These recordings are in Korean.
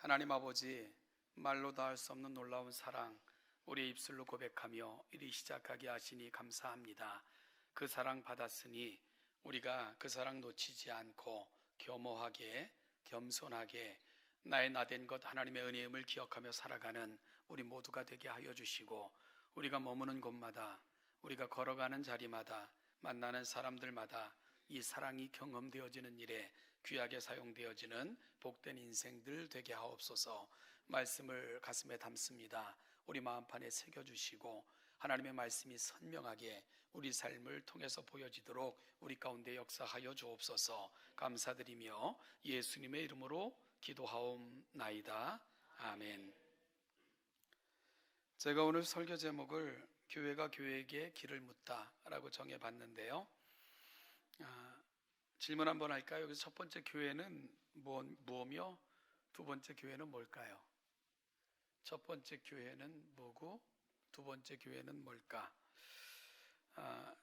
하나님 아버지, 말로 다 할 수 없는 놀라운 사랑, 우리의 입술로 고백하며 이리 시작하게 하시니 감사합니다. 그 사랑 받았으니 우리가 그 사랑 놓치지 않고 겸허하게, 겸손하게 나의 나된 것 하나님의 은혜임을 기억하며 살아가는 우리 모두가 되게 하여 주시고, 우리가 머무는 곳마다, 우리가 걸어가는 자리마다, 만나는 사람들마다 이 사랑이 경험되어지는 일에 귀하게 사용되어지는 복된 인생들 되게 하옵소서. 말씀을 가슴에 담습니다. 우리 마음판에 새겨주시고 하나님의 말씀이 선명하게 우리 삶을 통해서 보여지도록 우리 가운데 역사하여 주옵소서. 감사드리며 예수님의 이름으로 기도하옵나이다. 아멘. 제가 오늘 설교 제목을 교회가 교회에게 길을 묻다라고 정해봤는데요. 질문 한번 할까요? 여기서 첫 번째 교회는 뭐며 두 번째 교회는 뭘까요? 첫 번째 교회는 뭐고 두 번째 교회는 뭘까?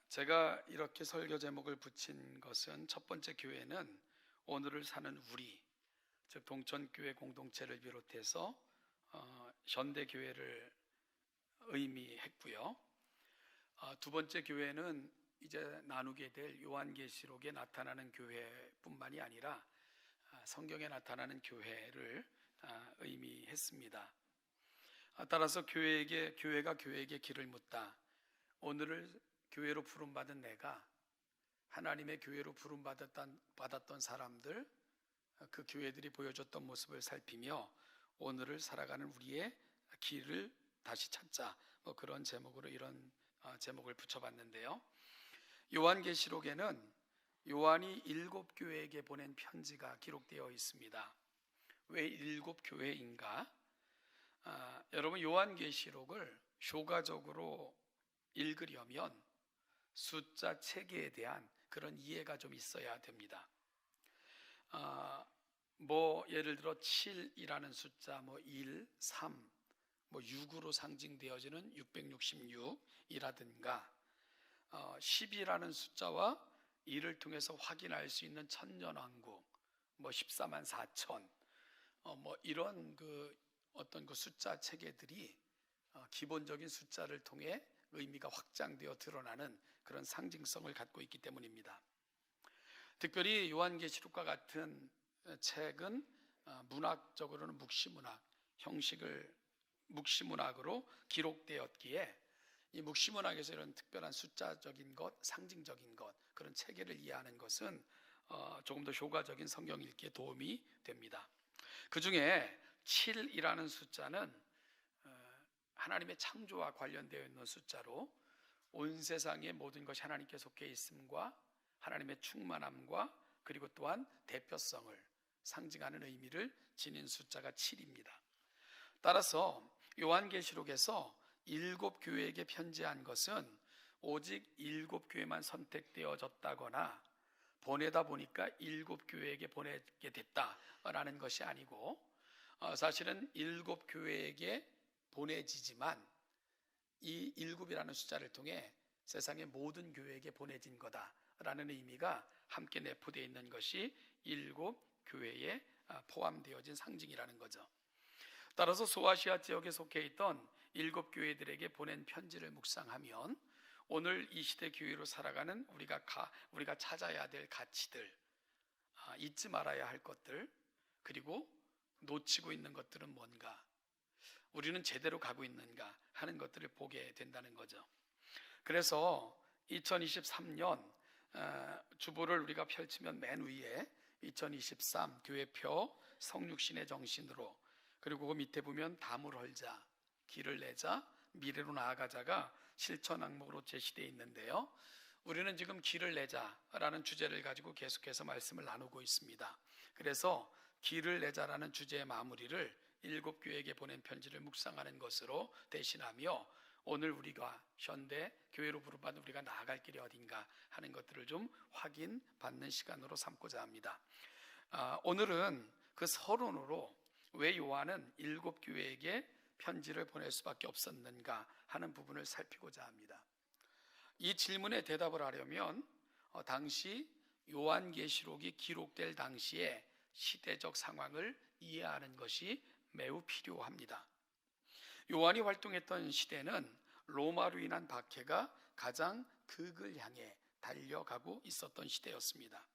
제가 이렇게 설교 제목을 붙인 것은 첫 번째 교회는 오늘을 사는 우리, 즉 동천교회 공동체를 비롯해서 현대교회를 의미했고요. 두 번째 교회는 이제 나누게 될 요한계시록에 나타나는 교회뿐만이 아니라 성경에 나타나는 교회를 의미했습니다. 따라서 교회가 교회에게 길을 묻다. 오늘을 교회로 부름받은 내가 하나님의 교회로 부름받았던 사람들, 그 교회들이 보여줬던 모습을 살피며 오늘을 살아가는 우리의 길을 다시 찾자, 그런 제목으로 이런 제목을 붙여봤는데요. 요한계시록에는 요한이 7교회에게 보낸 편지가 기록되어 있습니다. 왜 7교회인가? 여러분, 요한계시록을 효과적으로 읽으려면 숫자 체계에 대한 그런 이해가 좀 있어야 됩니다. 예를 들어 7이라는 숫자, 1, 3, 6으로 상징되어지는 666이라든가 10이라는 숫자와 이를 통해서 확인할 수 있는 천년왕국 14만 4천 이런 어떤 숫자 체계들이 기본적인 숫자를 통해 의미가 확장되어 드러나는 그런 상징성을 갖고 있기 때문입니다. 특별히 요한계시록과 같은 책은 문학적으로는 묵시문학 형식을 묵시문학으로 기록되었기에 이 묵시문학에서 이런 특별한 숫자적인 것, 상징적인 것, 그런 체계를 이해하는 것은 조금 더 효과적인 성경 읽기에 도움이 됩니다. 그 중에 7이라는 숫자는 하나님의 창조와 관련되어 있는 숫자로 온 세상의 모든 것이 하나님께 속해 있음과 하나님의 충만함과 그리고 또한 대표성을 상징하는 의미를 지닌 숫자가 7입니다. 따라서 요한계시록에서 7교회에게 편지한 것은 오직 7교회만 선택되어졌다거나 보내다 보니까 7교회에게 보내게 됐다라는 것이 아니고, 사실은 7교회에게 보내지지만 이 7이라는 숫자를 통해 세상의 모든 교회에게 보내진 거다라는 의미가 함께 내포되어 있는 것이 7교회에 포함되어진 상징이라는 거죠. 따라서 소아시아 지역에 속해 있던 7교회들에게 보낸 편지를 묵상하면 오늘 이 시대 교회로 살아가는 우리가 찾아야 될 가치들, 잊지 말아야 할 것들, 그리고 놓치고 있는 것들은 뭔가, 우리는 제대로 가고 있는가 하는 것들을 보게 된다는 거죠. 그래서 2023년 주보를 우리가 펼치면 맨 위에 2023 교회표 성육신의 정신으로, 그리고 그 밑에 보면 담을 헐자, 길을 내자, 미래로 나아가자가 실천 항목으로 제시되어 있는데요. 우리는 지금 길을 내자라는 주제를 가지고 계속해서 말씀을 나누고 있습니다. 그래서 길을 내자라는 주제의 마무리를 7교회에게 보낸 편지를 묵상하는 것으로 대신하며 오늘 우리가 현대 교회로 부름받은 우리가 나아갈 길이 어딘가 하는 것들을 좀 확인받는 시간으로 삼고자 합니다. 오늘은 그 서론으로 왜 요한은 7교회에게 편지를 보낼 수밖에 없었는가 하는 부분을 살피고자 합니다. 이 질문에 대답을 하려면 당시 요한계시록이 기록될 당시에 시대적 상황을 이해하는 것이 매우 필요합니다. 요한이 활동했던 시대는 로마로 인한 박해가 가장 극을 향해 달려가고 있었던 시대였습니다.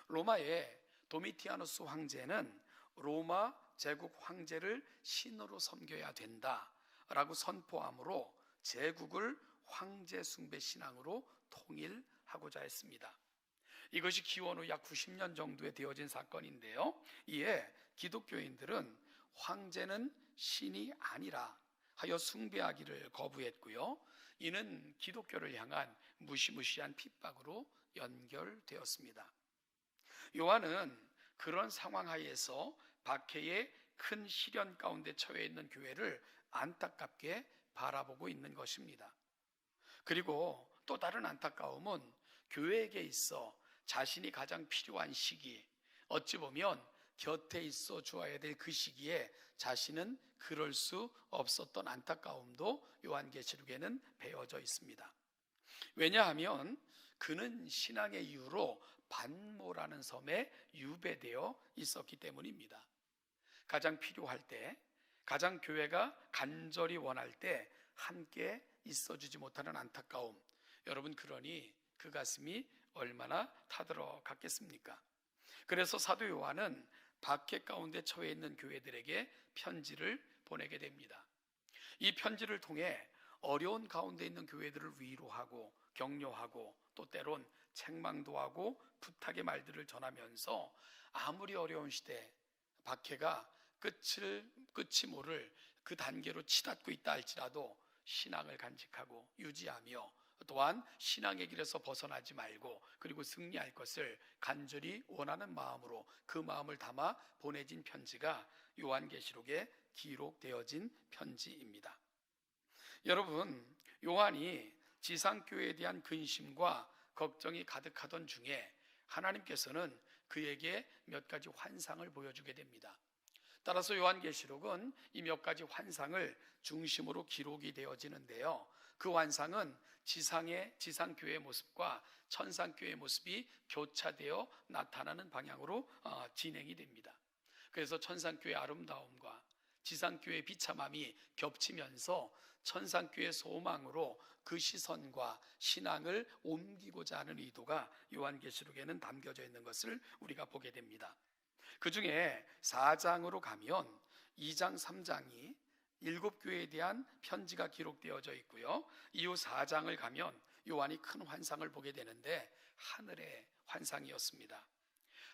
로마의 도미티아누스 황제는 로마 제국 황제를 신으로 섬겨야 된다라고 선포함으로 제국을 황제 숭배 신앙으로 통일하고자 했습니다. 이것이 기원 후 약 90년 정도에 되어진 사건인데요. 이에 기독교인들은 황제는 신이 아니라 하여 숭배하기를 거부했고요. 이는 기독교를 향한 무시무시한 핍박으로 연결되었습니다. 요한은 그런 상황 하에서 박해의 큰 시련 가운데 처해 있는 교회를 안타깝게 바라보고 있는 것입니다. 그리고 또 다른 안타까움은 교회에게 있어 자신이 가장 필요한 시기, 어찌 보면 곁에 있어 주어야 될 그 시기에 자신은 그럴 수 없었던 안타까움도 요한계시록에는 배어져 있습니다. 왜냐하면 그는 신앙의 이유로 반모라는 섬에 유배되어 있었기 때문입니다. 가장 필요할 때, 가장 교회가 간절히 원할 때 함께 있어주지 못하는 안타까움, 여러분 그러니 그 가슴이 얼마나 타들어 갔겠습니까? 그래서 사도 요한은 박해 가운데 처해 있는 교회들에게 편지를 보내게 됩니다. 이 편지를 통해 어려운 가운데 있는 교회들을 위로하고 격려하고 또 때론 책망도 하고 부탁의 말들을 전하면서 아무리 어려운 시대 박해가 끝이 모를 그 단계로 치닫고 있다 할지라도 신앙을 간직하고 유지하며 또한 신앙의 길에서 벗어나지 말고 그리고 승리할 것을 간절히 원하는 마음으로 그 마음을 담아 보내진 편지가 요한계시록에 기록되어진 편지입니다. 여러분, 요한이 지상교회에 대한 근심과 걱정이 가득하던 중에 하나님께서는 그에게 몇 가지 환상을 보여주게 됩니다. 따라서 요한계시록은 이 몇 가지 환상을 중심으로 기록이 되어지는데요. 그 환상은 지상교회의 모습과 천상교회의 모습이 교차되어 나타나는 방향으로 진행이 됩니다. 그래서 천상교회의 아름다움과 지상교회의 비참함이 겹치면서 천상교회의 소망으로 그 시선과 신앙을 옮기고자 하는 의도가 요한계시록에는 담겨져 있는 것을 우리가 보게 됩니다. 그 중에 4장으로 가면 2장, 3장이 7교회에 대한 편지가 기록되어져 있고요. 이후 4장을 가면 요한이 큰 환상을 보게 되는데 하늘의 환상이었습니다.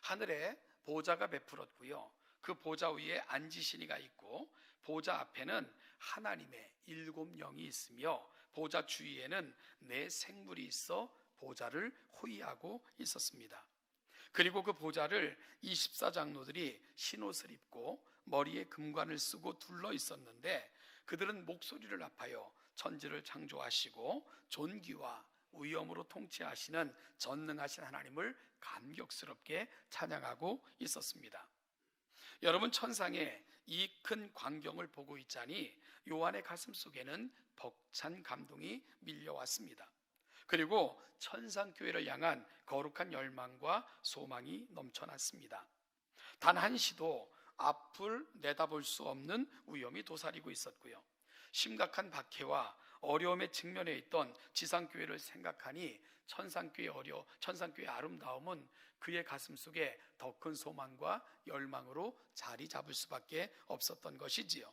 하늘에 보좌가 베풀었고요. 그 보좌 위에 앉으신 이가 있고 보좌 앞에는 하나님의 7영이 있으며 보좌 주위에는 4 생물이 있어 보좌를 호위하고 있었습니다. 그리고 그 보좌를 24장로들이 흰옷을 입고 머리에 금관을 쓰고 둘러 있었는데 그들은 목소리를 합하여 천지를 창조하시고 존귀와 위엄으로 통치하시는 전능하신 하나님을 감격스럽게 찬양하고 있었습니다. 여러분, 천상의 이 큰 광경을 보고 있자니 요한의 가슴 속에는 벅찬 감동이 밀려왔습니다. 그리고 천상교회를 향한 거룩한 열망과 소망이 넘쳐났습니다. 단 한시도 앞을 내다볼 수 없는 위험이 도사리고 있었고요. 심각한 박해와 어려움에 직면해 있던 지상교회를 생각하니 천상교회의 아름다움은 그의 가슴 속에 더 큰 소망과 열망으로 자리 잡을 수밖에 없었던 것이지요.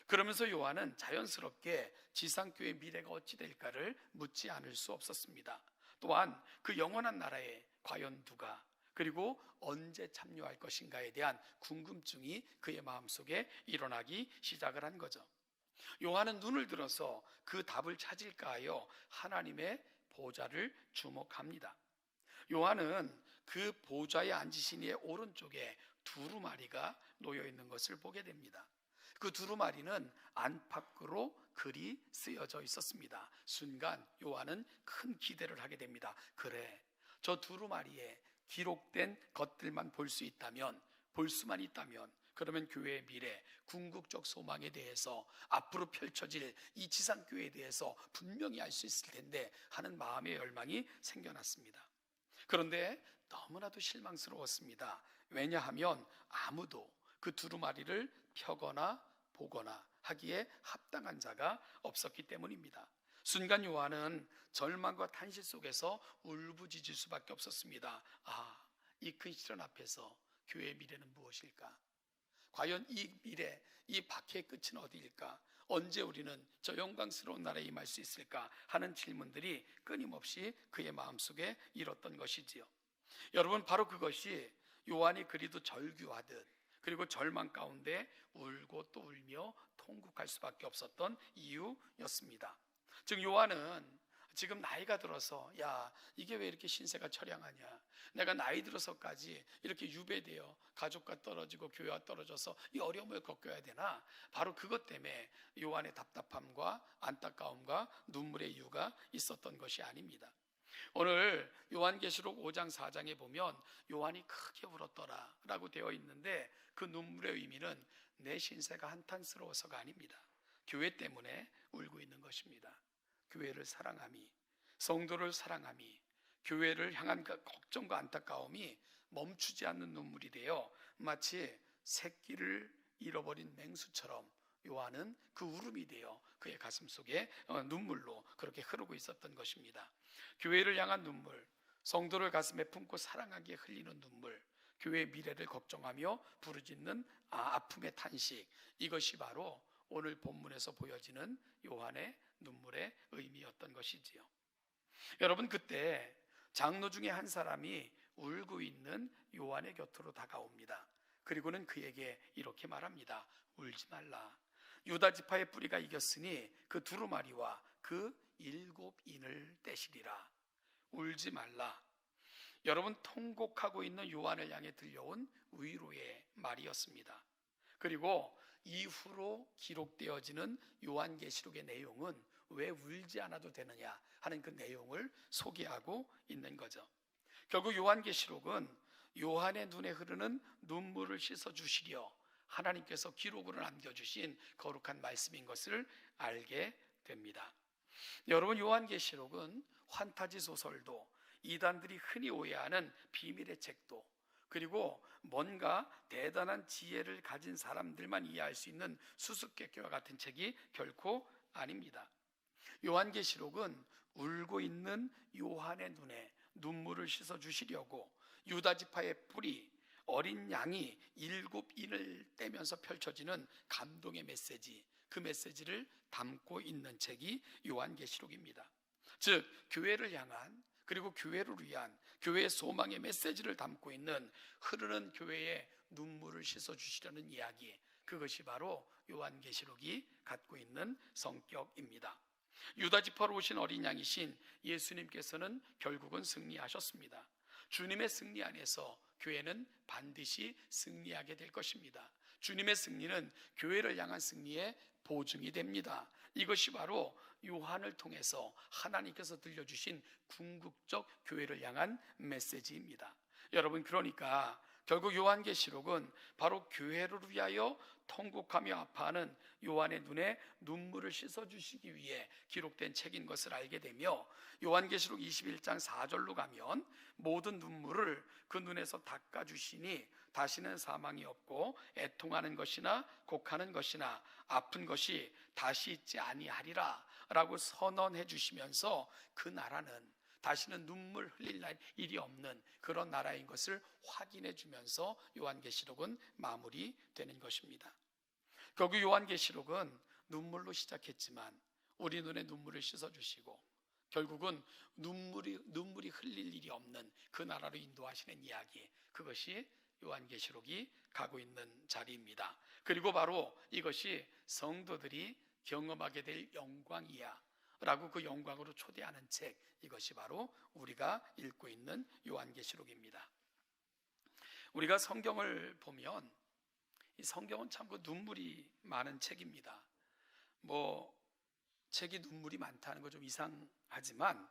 그러면서 요한은 자연스럽게 지상교회의 미래가 어찌 될까를 묻지 않을 수 없었습니다. 또한 그 영원한 나라에 과연 누가 그리고 언제 참여할 것인가에 대한 궁금증이 그의 마음속에 일어나기 시작을 한 거죠. 요한은 눈을 들어서 그 답을 찾을까 하여 하나님의 보좌를 주목합니다. 요한은 그 보좌에 앉으신 이의 오른쪽에 두루마리가 놓여 있는 것을 보게 됩니다. 그 두루마리는 안팎으로 글이 쓰여져 있었습니다. 순간 요한은 큰 기대를 하게 됩니다. 그래, 저 두루마리에 기록된 것들만 볼 수만 있다면 그러면 교회의 미래, 궁극적 소망에 대해서 앞으로 펼쳐질 이 지상교회에 대해서 분명히 알 수 있을 텐데 하는 마음의 열망이 생겨났습니다. 그런데 너무나도 실망스러웠습니다. 왜냐하면 아무도 그 두루마리를 펴거나 보거나 하기에 합당한 자가 없었기 때문입니다. 순간 요한은 절망과 탄식 속에서 울부짖을 수밖에 없었습니다. 이 큰 시련 앞에서 교회의 미래는 무엇일까? 과연 이 미래, 이 박해의 끝은 어디일까? 언제 우리는 저 영광스러운 나라에 임할 수 있을까? 하는 질문들이 끊임없이 그의 마음속에 일었던 것이지요. 여러분, 바로 그것이 요한이 그리도 절규하듯, 그리고 절망 가운데 울고 또 울며 통곡할 수밖에 없었던 이유였습니다. 즉 요한은 지금 나이가 들어서 이게 왜 이렇게 신세가 처량하냐, 내가 나이 들어서까지 이렇게 유배되어 가족과 떨어지고 교회와 떨어져서 이 어려움을 겪어야 되나, 바로 그것 때문에 요한의 답답함과 안타까움과 눈물의 이유가 있었던 것이 아닙니다. 오늘 요한계시록 5장 4장에 보면 요한이 크게 울었더라 라고 되어 있는데, 그 눈물의 의미는 내 신세가 한탄스러워서가 아닙니다. 교회 때문에 울고 있는 것입니다. 교회를 사랑함이, 성도를 사랑함이, 교회를 향한 그 걱정과 안타까움이 멈추지 않는 눈물이 되어 마치 새끼를 잃어버린 맹수처럼 요한은 그 울음이 되어 그의 가슴 속에 눈물로 그렇게 흐르고 있었던 것입니다. 교회를 향한 눈물, 성도를 가슴에 품고 사랑하기에 흘리는 눈물, 교회의 미래를 걱정하며 부르짖는 아픔의 탄식, 이것이 바로 오늘 본문에서 보여지는 요한의 눈물의 의미였던 것이지요. 여러분, 그때 장로 중에 한 사람이 울고 있는 요한의 곁으로 다가옵니다. 그리고는 그에게 이렇게 말합니다. 울지 말라. 유다 지파의 뿌리가 이겼으니 그 두루마리와 그 7인을 떼시리라. 울지 말라. 여러분, 통곡하고 있는 요한을 향해 들려온 위로의 말이었습니다. 그리고 이후로 기록되어지는 요한계시록의 내용은 왜 울지 않아도 되느냐 하는 그 내용을 소개하고 있는 거죠. 결국 요한계시록은 요한의 눈에 흐르는 눈물을 씻어주시려 하나님께서 기록으로 남겨주신 거룩한 말씀인 것을 알게 됩니다. 여러분, 요한계시록은 환타지 소설도, 이단들이 흔히 오해하는 비밀의 책도, 그리고 뭔가 대단한 지혜를 가진 사람들만 이해할 수 있는 수수께끼와 같은 책이 결코 아닙니다. 요한계시록은 울고 있는 요한의 눈에 눈물을 씻어주시려고 유다 지파의 뿌리, 어린 양이 7인을 떼면서 펼쳐지는 감동의 메시지, 그 메시지를 담고 있는 책이 요한계시록입니다. 즉 교회를 향한, 그리고 교회를 위한, 교회의 소망의 메시지를 담고 있는 흐르는 교회의 눈물을 씻어주시려는 이야기, 그것이 바로 요한계시록이 갖고 있는 성격입니다. 유다 지파로 오신 어린 양이신 예수님께서는 결국은 승리하셨습니다. 주님의 승리 안에서 교회는 반드시 승리하게 될 것입니다. 주님의 승리는 교회를 향한 승리의 보증이 됩니다. 이것이 바로 요한을 통해서 하나님께서 들려주신 궁극적 교회를 향한 메시지입니다. 여러분, 그러니까 결국 요한계시록은 바로 교회를 위하여 통곡하며 아파하는 요한의 눈에 눈물을 씻어주시기 위해 기록된 책인 것을 알게 되며, 요한계시록 21장 4절로 가면 모든 눈물을 그 눈에서 닦아주시니 다시는 사망이 없고 애통하는 것이나 곡하는 것이나 아픈 것이 다시 있지 아니하리라 라고 선언해 주시면서 그 나라는 다시는 눈물 흘릴 일이 없는 그런 나라인 것을 확인해 주면서 요한계시록은 마무리되는 것입니다. 결국 요한계시록은 눈물로 시작했지만 우리 눈에 눈물을 씻어주시고 결국은 눈물이 흘릴 일이 없는 그 나라로 인도하시는 이야기, 그것이 요한계시록이 가고 있는 자리입니다. 그리고 바로 이것이 성도들이 경험하게 될 영광이야 라고 그 영광으로 초대하는 책, 이것이 바로 우리가 읽고 있는 요한계시록입니다. 우리가 성경을 보면 이 성경은 참 그 눈물이 많은 책입니다. 책이 눈물이 많다는 거 좀 이상하지만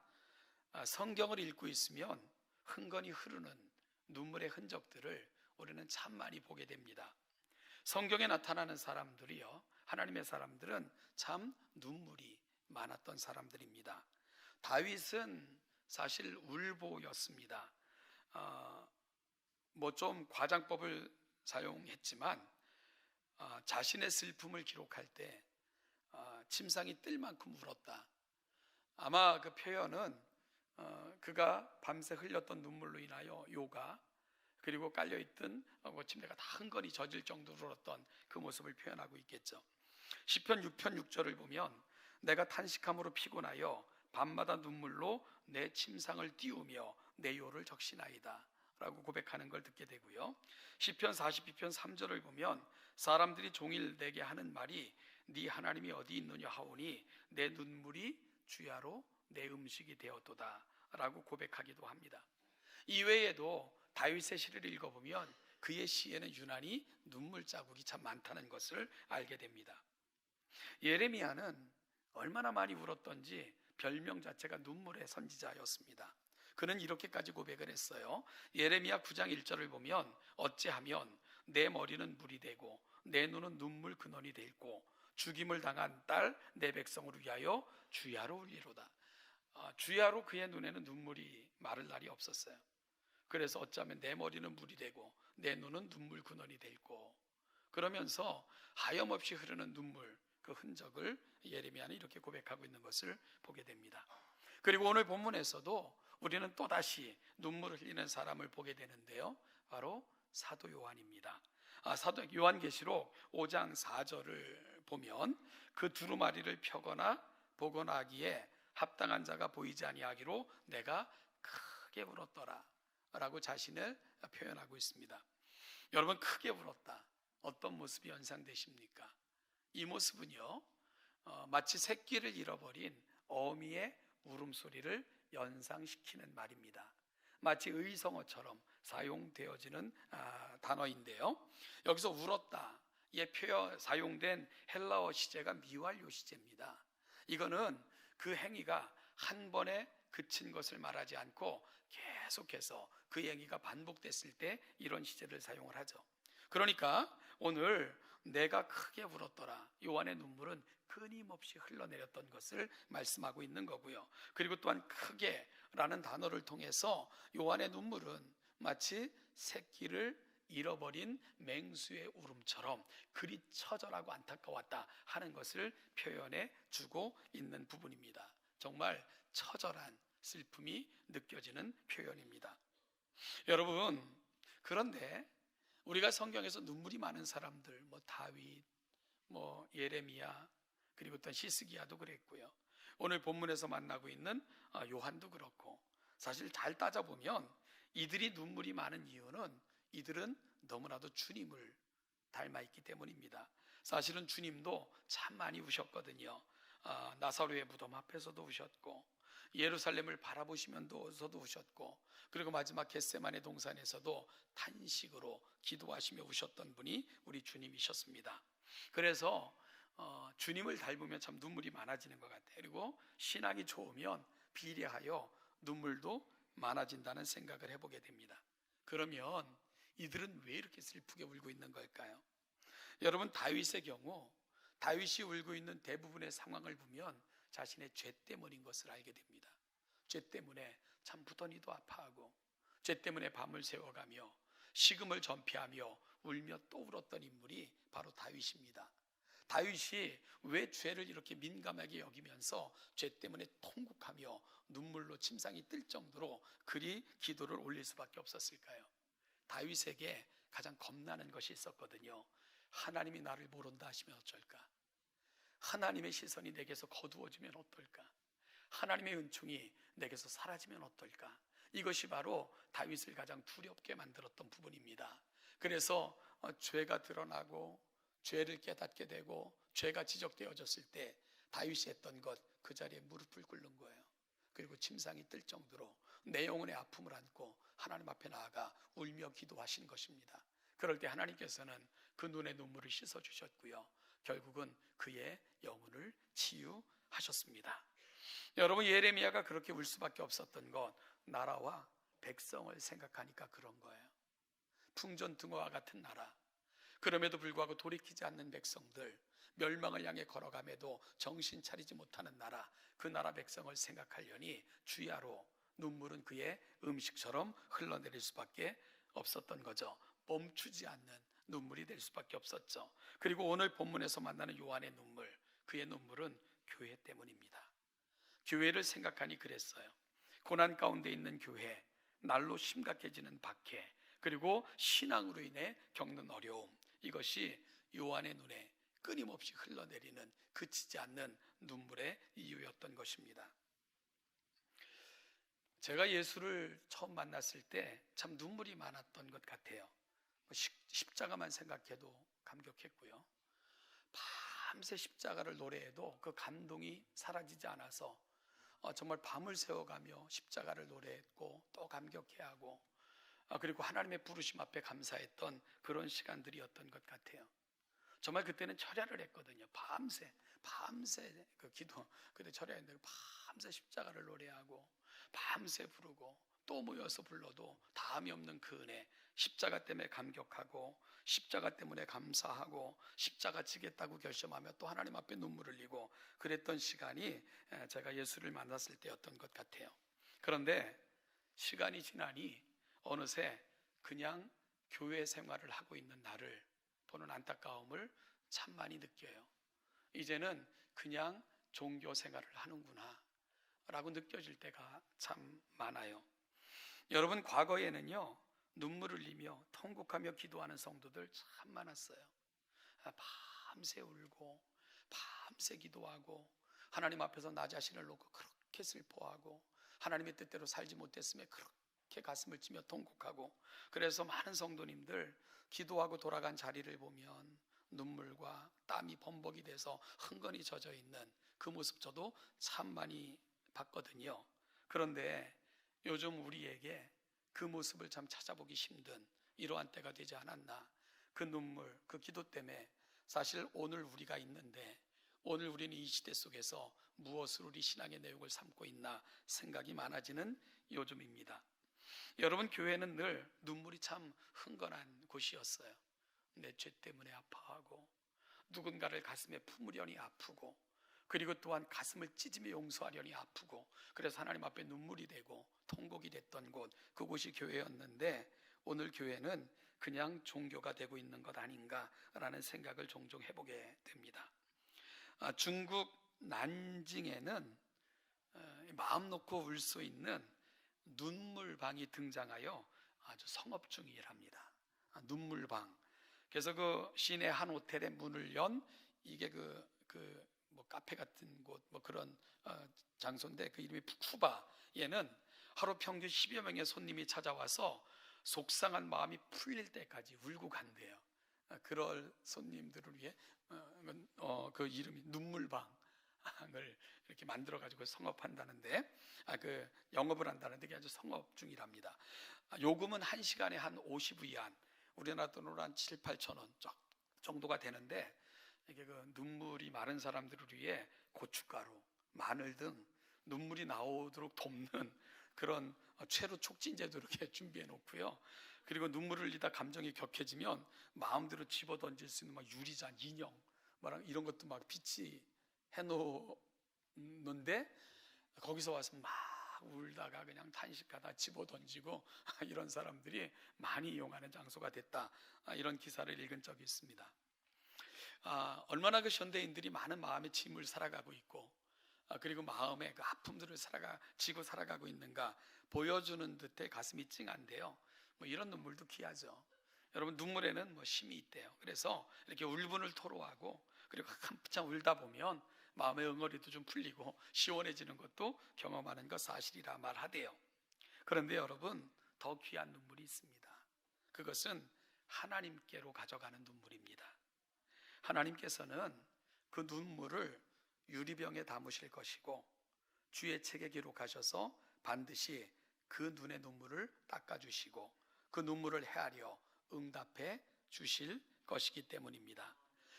성경을 읽고 있으면 흥건히 흐르는 눈물의 흔적들을 우리는 참 많이 보게 됩니다. 성경에 나타나는 사람들이요, 하나님의 사람들은 참 눈물이 많았던 사람들입니다. 다윗은 사실 울보였습니다. 뭐 좀 과장법을 사용했지만 자신의 슬픔을 기록할 때 침상이 뜰 만큼 울었다. 아마 그 표현은 그가 밤새 흘렸던 눈물로 인하여 요가 그리고 깔려있던 침대가 다 흥건히 젖을 정도로 울었던 그 모습을 표현하고 있겠죠. 시편 6편 6절을 보면 내가 탄식함으로 피곤하여 밤마다 눈물로 내 침상을 띄우며 내 요를 적시나이다 라고 고백하는 걸 듣게 되고요. 시편 42편 3절을 보면 사람들이 종일 내게 하는 말이 네 하나님이 어디 있느냐 하오니 내 눈물이 주야로 내 음식이 되었도다 라고 고백하기도 합니다. 이외에도 다윗의 시를 읽어보면 그의 시에는 유난히 눈물 자국이 참 많다는 것을 알게 됩니다. 예레미야는 얼마나 많이 울었던지 별명 자체가 눈물의 선지자였습니다. 그는 이렇게까지 고백을 했어요. 예레미야 9장 1절을 보면 어찌하면 내 머리는 물이 되고 내 눈은 눈물 근원이 되고 죽임을 당한 딸 내 백성을 위하여 주야로 울리로다. 주야로 그의 눈에는 눈물이 마를 날이 없었어요. 그래서 어쩌면 내 머리는 물이 되고 내 눈은 눈물 근원이 되고 그러면서 하염없이 흐르는 눈물 그 흔적을 예레미야는 이렇게 고백하고 있는 것을 보게 됩니다. 그리고 오늘 본문에서도 우리는 또다시 눈물을 흘리는 사람을 보게 되는데요, 바로 사도 요한입니다. 사도 요한계시록 5장 4절을 보면 그 두루마리를 펴거나 보거나 하기에 합당한 자가 보이지 아니하기로 내가 크게 울었더라 라고 자신을 표현하고 있습니다. 여러분, 크게 울었다, 어떤 모습이 연상되십니까? 이 모습은요, 마치 새끼를 잃어버린 어미의 울음소리를 연상시키는 말입니다. 마치 의성어처럼 사용되어지는 단어인데요, 여기서 울었다의 표현 사용된 헬라어 시제가 미완료 시제입니다. 이거는 그 행위가 한 번에 그친 것을 말하지 않고 계속해서 그 행위가 반복됐을 때 이런 시제를 사용을 하죠. 그러니까 오늘 내가 크게 울었더라, 요한의 눈물은 끊임없이 흘러내렸던 것을 말씀하고 있는 거고요. 그리고 또한 크게라는 단어를 통해서 요한의 눈물은 마치 새끼를 잃어버린 맹수의 울음처럼 그리 처절하고 안타까웠다 하는 것을 표현해 주고 있는 부분입니다. 정말 처절한 슬픔이 느껴지는 표현입니다. 여러분, 그런데 우리가 성경에서 눈물이 많은 사람들, 다윗, 예레미야, 그리고 또 히스기야도 그랬고요. 오늘 본문에서 만나고 있는 요한도 그렇고, 사실 잘 따져보면 이들이 눈물이 많은 이유는 이들은 너무나도 주님을 닮아있기 때문입니다. 사실은 주님도 참 많이 우셨거든요. 나사로의 무덤 앞에서도 우셨고, 예루살렘을 바라보시면서도 우셨고, 그리고 마지막 겟세마네 동산에서도 탄식으로 기도하시며 우셨던 분이 우리 주님이셨습니다. 그래서 주님을 닮으면 참 눈물이 많아지는 것 같아요. 그리고 신앙이 좋으면 비례하여 눈물도 많아진다는 생각을 해보게 됩니다. 그러면 이들은 왜 이렇게 슬프게 울고 있는 걸까요? 여러분, 다윗의 경우 다윗이 울고 있는 대부분의 상황을 보면 자신의 죄 때문인 것을 알게 됩니다. 죄 때문에 참 부더니도 아파하고, 죄 때문에 밤을 새워가며 식음을 전폐하며 울며 또 울었던 인물이 바로 다윗입니다. 다윗이 왜 죄를 이렇게 민감하게 여기면서 죄 때문에 통곡하며 눈물로 침상이 뜰 정도로 그리 기도를 올릴 수밖에 없었을까요? 다윗에게 가장 겁나는 것이 있었거든요. 하나님이 나를 모른다 하시면 어쩔까? 하나님의 시선이 내게서 거두어지면 어떨까? 하나님의 은총이 내게서 사라지면 어떨까? 이것이 바로 다윗을 가장 두렵게 만들었던 부분입니다. 그래서 죄가 드러나고 죄를 깨닫게 되고 죄가 지적되어졌을 때 다윗이 했던 것, 그 자리에 무릎을 꿇는 거예요. 그리고 침상이 뜰 정도로 내 영혼의 아픔을 안고 하나님 앞에 나아가 울며 기도하신 것입니다. 그럴 때 하나님께서는 그 눈의 눈물을 씻어주셨고요, 결국은 그의 영혼을 치유하셨습니다. 여러분, 예레미야가 그렇게 울 수밖에 없었던 것, 나라와 백성을 생각하니까 그런 거예요. 풍전등화와 같은 나라, 그럼에도 불구하고 돌이키지 않는 백성들, 멸망을 향해 걸어감에도 정신 차리지 못하는 나라, 그 나라 백성을 생각하려니 주야로 눈물은 그의 음식처럼 흘러내릴 수밖에 없었던 거죠. 멈추지 않는 눈물이 될 수밖에 없었죠. 그리고 오늘 본문에서 만나는 요한의 눈물, 그의 눈물은 교회 때문입니다. 교회를 생각하니 그랬어요. 고난 가운데 있는 교회, 날로 심각해지는 박해, 그리고 신앙으로 인해 겪는 어려움, 이것이 요한의 눈에 끊임없이 흘러내리는 그치지 않는 눈물의 이유였던 것입니다. 제가 예수를 처음 만났을 때 참 눈물이 많았던 것 같아요. 십자가만 생각해도 감격했고요. 밤새 십자가를 노래해도 그 감동이 사라지지 않아서 정말 밤을 새워가며 십자가를 노래했고 또 감격해하고 그리고 하나님의 부르심 앞에 감사했던 그런 시간들이었던 것 같아요. 정말 그때는 철야를 했거든요. 밤새 그 기도, 그때 철야했는데 밤새 십자가를 노래하고 밤새 부르고 또 모여서 불러도 다함이 없는 그 은혜, 십자가 때문에 감격하고 십자가 때문에 감사하고 십자가 지겠다고 결심하며 또 하나님 앞에 눈물 흘리고 그랬던 시간이 제가 예수를 만났을 때였던 것 같아요. 그런데 시간이 지나니 어느새 그냥 교회 생활을 하고 있는 나를 보는 안타까움을 참 많이 느껴요. 이제는 그냥 종교 생활을 하는구나 라고 느껴질 때가 참 많아요. 여러분, 과거에는요 눈물을 흘리며 통곡하며 기도하는 성도들 참 많았어요. 밤새 울고 밤새 기도하고 하나님 앞에서 나 자신을 놓고 그렇게 슬퍼하고 하나님의 뜻대로 살지 못했음에 그렇게 가슴을 치며 통곡하고, 그래서 많은 성도님들 기도하고 돌아간 자리를 보면 눈물과 땀이 범벅이 돼서 흥건히 젖어 있는 그 모습 저도 참 많이 봤거든요. 그런데 요즘 우리에게 그 모습을 참 찾아보기 힘든 이러한 때가 되지 않았나. 그 눈물, 그 기도 때문에 사실 오늘 우리가 있는데 오늘 우리는 이 시대 속에서 무엇으로 우리 신앙의 내용을 삼고 있나 생각이 많아지는 요즘입니다. 여러분, 교회는 늘 눈물이 참 흥건한 곳이었어요. 내 죄 때문에 아파하고 누군가를 가슴에 품으려니 아프고 그리고 또한 가슴을 찢으며 용서하려니 아프고 그래서 하나님 앞에 눈물이 되고 통곡이 됐던 곳, 그곳이 교회였는데 오늘 교회는 그냥 종교가 되고 있는 것 아닌가라는 생각을 종종 해보게 됩니다. 중국 난징에는 마음 놓고 울 수 있는 눈물방이 등장하여 아주 성업 중이랍니다. 눈물방. 그래서 그 시내 한 호텔의 문을 연 이게 뭐 카페 같은 곳 뭐 그런 장소인데 그 이름이 푸쿠바. 얘는 하루 평균 10여 명의 손님이 찾아와서 속상한 마음이 풀릴 때까지 울고 간대요. 그럴 손님들을 위해 그 이름이 눈물방을 이렇게 만들어 가지고 성업한다는데 그 영업을 한다는데 그게 아주 성업 중이랍니다. 요금은 1시간에 한 50위안, 우리나라 돈으로 한 7, 8천 원 정도가 되는데 이게 그 눈물이 마른 사람들을 위해 고춧가루, 마늘 등 눈물이 나오도록 돕는 그런 최루 촉진제도 이렇게 준비해 놓고요. 그리고 눈물을 흘리다 감정이 격해지면 마음대로 집어 던질 수 있는 막 유리잔, 인형, 이런 것도 막 비치해 놓는데 거기서 와서 막 울다가 그냥 탄식하다 집어 던지고 이런 사람들이 많이 이용하는 장소가 됐다. 이런 기사를 읽은 적이 있습니다. 얼마나 그 현대인들이 많은 마음의 짐을 살아가고 있고 그리고 마음의 그 아픔들을 지고 살아가고 있는가 보여주는 듯해 가슴이 찡한데요. 뭐 이런 눈물도 귀하죠. 여러분, 눈물에는 뭐 힘이 있대요. 그래서 이렇게 울분을 토로하고 그리고 한참 울다 보면 마음의 응어리도 좀 풀리고 시원해지는 것도 경험하는 것 사실이라 말하대요. 그런데 여러분, 더 귀한 눈물이 있습니다. 그것은 하나님께로 가져가는 눈물입니다. 하나님께서는 그 눈물을 유리병에 담으실 것이고 주의 책에 기록하셔서 반드시 그 눈의 눈물을 닦아주시고 그 눈물을 헤아려 응답해 주실 것이기 때문입니다.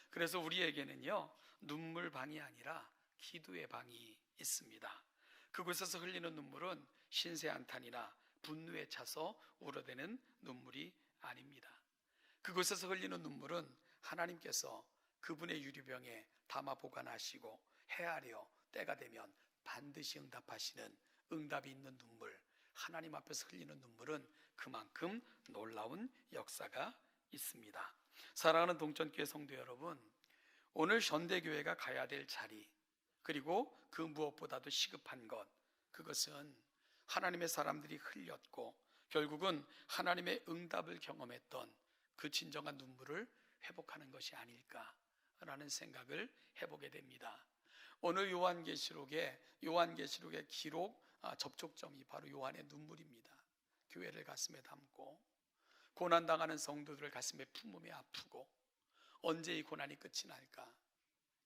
그래서 우리에게는요, 눈물방이 아니라 기도의 방이 있습니다. 그곳에서 흘리는 눈물은 신세한탄이나 분노에 차서 울어대는 눈물이 아닙니다. 그곳에서 흘리는 눈물은 하나님께서 그분의 유리병에 담아 보관하시고 헤아려 때가 되면 반드시 응답하시는 응답이 있는 눈물, 하나님 앞에서 흘리는 눈물은 그만큼 놀라운 역사가 있습니다. 사랑하는 동천교회 성도 여러분, 오늘 현대교회가 가야 될 자리, 그리고 그 무엇보다도 시급한 것, 그것은 하나님의 사람들이 흘렸고 결국은 하나님의 응답을 경험했던 그 진정한 눈물을 회복하는 것이 아닐까라는 생각을 해보게 됩니다. 오늘 요한계시록의 기록 접촉점이 바로 요한의 눈물입니다. 교회를 가슴에 담고 고난당하는 성도들을 가슴에 품으며 아프고 언제 이 고난이 끝이 날까,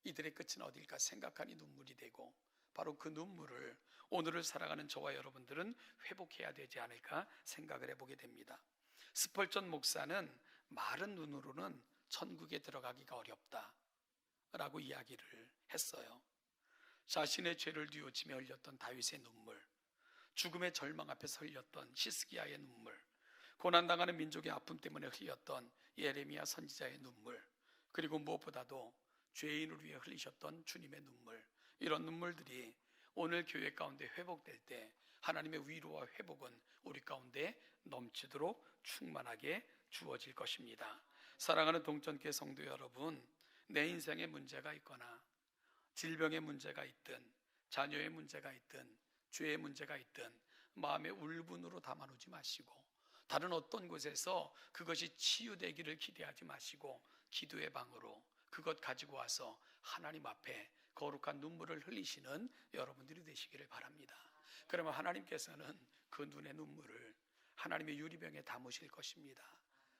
이들의 끝은 어딜까 생각하니 눈물이 되고, 바로 그 눈물을 오늘을 살아가는 저와 여러분들은 회복해야 되지 않을까 생각을 해보게 됩니다. 스펄전 목사는 마른 눈으로는 천국에 들어가기가 어렵다 라고 이야기를 했어요. 자신의 죄를 뉘우치며 흘렸던 다윗의 눈물, 죽음의 절망 앞에서 흘렸던 히스기야의 눈물, 고난당하는 민족의 아픔 때문에 흘렸던 예레미야 선지자의 눈물, 그리고 무엇보다도 죄인을 위해 흘리셨던 주님의 눈물, 이런 눈물들이 오늘 교회 가운데 회복될 때 하나님의 위로와 회복은 우리 가운데 넘치도록 충만하게 주어질 것입니다. 사랑하는 동천교회 성도 여러분, 내 인생에 문제가 있거나 질병의 문제가 있든 자녀의 문제가 있든 죄의 문제가 있든 마음의 울분으로 담아놓지 마시고 다른 어떤 곳에서 그것이 치유되기를 기대하지 마시고 기도의 방으로 그것 가지고 와서 하나님 앞에 거룩한 눈물을 흘리시는 여러분들이 되시기를 바랍니다. 그러면 하나님께서는 그 눈의 눈물을 하나님의 유리병에 담으실 것입니다.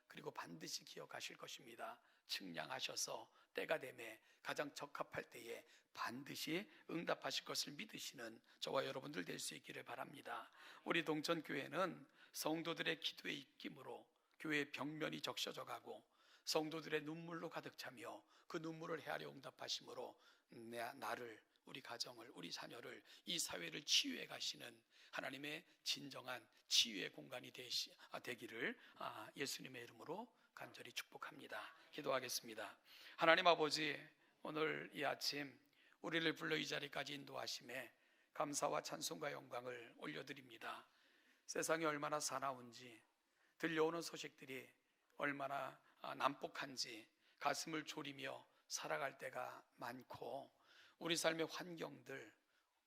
그리고 반드시 기억하실 것입니다. 측량하셔서 때가 되매 가장 적합할 때에 반드시 응답하실 것을 믿으시는 저와 여러분들 될 수 있기를 바랍니다. 우리 동천교회는 성도들의 기도의 입김으로 교회의 벽면이 적셔져 가고 성도들의 눈물로 가득 차며 그 눈물을 헤아려 응답하심으로 나를, 우리 가정을, 우리 자녀를, 이 사회를 치유해 가시는 하나님의 진정한 치유의 공간이 되기를 예수님의 이름으로 간절히 축복합니다. 기도하겠습니다. 하나님 아버지, 오늘 이 아침 우리를 불러 이 자리까지 인도하심에 감사와 찬송과 영광을 올려드립니다. 세상이 얼마나 사나운지, 들려오는 소식들이 얼마나 난폭한지 가슴을 졸이며 살아갈 때가 많고, 우리 삶의 환경들,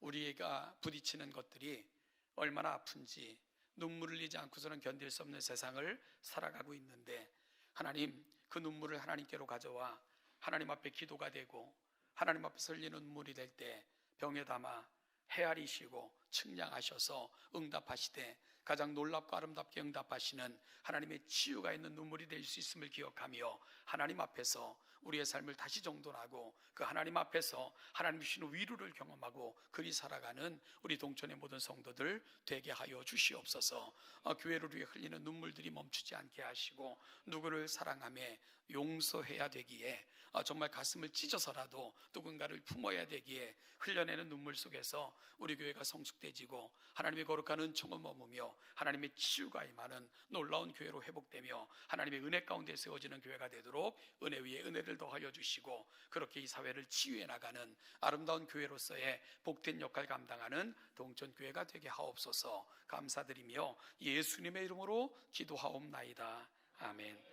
우리가 부딪히는 것들이 얼마나 아픈지 눈물을 흘리지 않고서는 견딜 수 없는 세상을 살아가고 있는데, 하나님, 그 눈물을 하나님께로 가져와 하나님 앞에 기도가 되고 하나님 앞에서 흘리는 눈물이 될 때 병에 담아 헤아리시고 측량하셔서 응답하시되 가장 놀랍고 아름답게 응답하시는 하나님의 치유가 있는 눈물이 될 수 있음을 기억하며 하나님 앞에서 우리의 삶을 다시 정돈하고 그 하나님 앞에서 하나님 주시는 위로를 경험하고 그리 살아가는 우리 동천의 모든 성도들 되게 하여 주시옵소서. 교회를 위해 흘리는 눈물들이 멈추지 않게 하시고 누구를 사랑하며 용서해야 되기에 정말 가슴을 찢어서라도 누군가를 품어야 되기에 흘려내는 눈물 속에서 우리 교회가 성숙되지고 하나님의 거룩한 은총을 머무며 하나님의 치유가 임하는 놀라운 교회로 회복되며 하나님의 은혜 가운데 세워지는 교회가 되도록 은혜 위에 은혜를 더하여 주시고 그렇게 이 사회를 치유해 나가는 아름다운 교회로서의 복된 역할 감당하는 동천교회가 되게 하옵소서. 감사드리며 예수님의 이름으로 기도하옵나이다. 아멘.